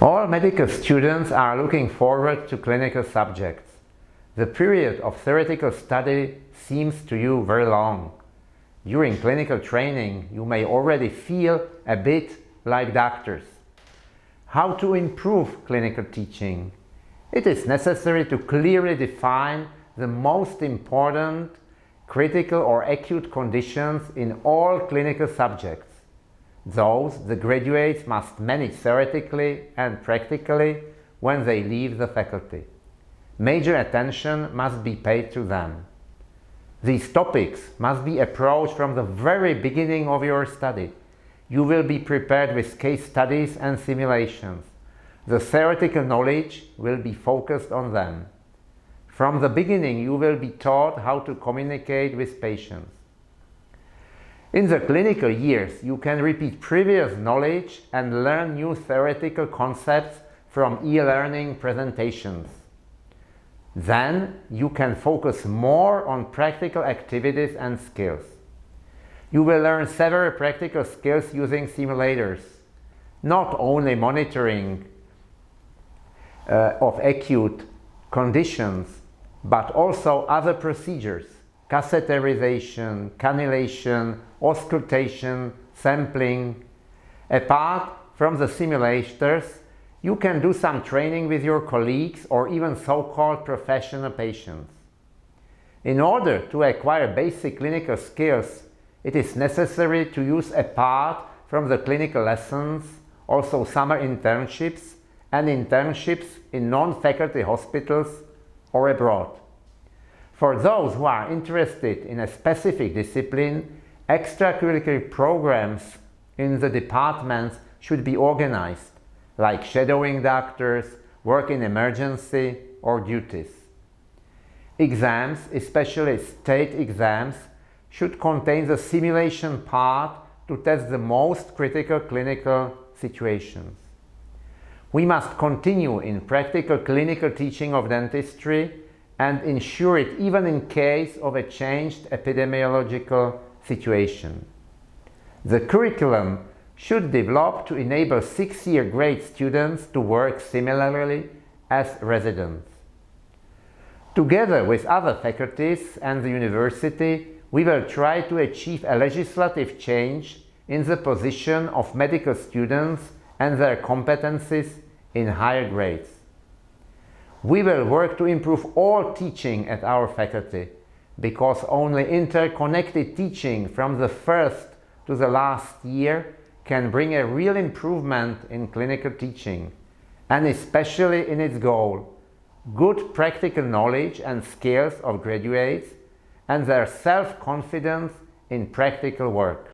All medical students are looking forward to clinical subjects. The period of theoretical study seems to you very long. During clinical training, you may already feel a bit like doctors. How to improve clinical teaching? It is necessary to clearly define the most important critical or acute conditions in all clinical subjects. Those the graduates must manage theoretically and practically when they leave the faculty. Major attention must be paid to them. These topics must be approached from the very beginning of your study. You will be prepared with case studies and simulations. The theoretical knowledge will be focused on them. From the beginning, you will be taught how to communicate with patients. In the clinical years, you can repeat previous knowledge and learn new theoretical concepts from e-learning presentations. Then you can focus more on practical activities and skills. You will learn several practical skills using simulators, not only monitoring of acute conditions, but also other procedures: catheterization, cannulation, auscultation, sampling. Apart from the simulators, you can do some training with your colleagues or even so-called professional patients. In order to acquire basic clinical skills, it is necessary to use, apart from the clinical lessons, also summer internships and internships in non-faculty hospitals or abroad. For those who are interested in a specific discipline, extracurricular programs in the departments should be organized, like shadowing doctors, work in emergency or duties. Exams, especially state exams, should contain the simulation part to test the most critical clinical situations. We must continue in practical clinical teaching of dentistry and ensure it even in case of a changed epidemiological situation. The curriculum should develop to enable 6-year grade students to work similarly as residents. Together with other faculties and the university, we will try to achieve a legislative change in the position of medical students and their competencies in higher grades. We will work to improve all teaching at our faculty, because only interconnected teaching from the first to the last year can bring a real improvement in clinical teaching, and especially in its goal: good practical knowledge and skills of graduates and their self-confidence in practical work.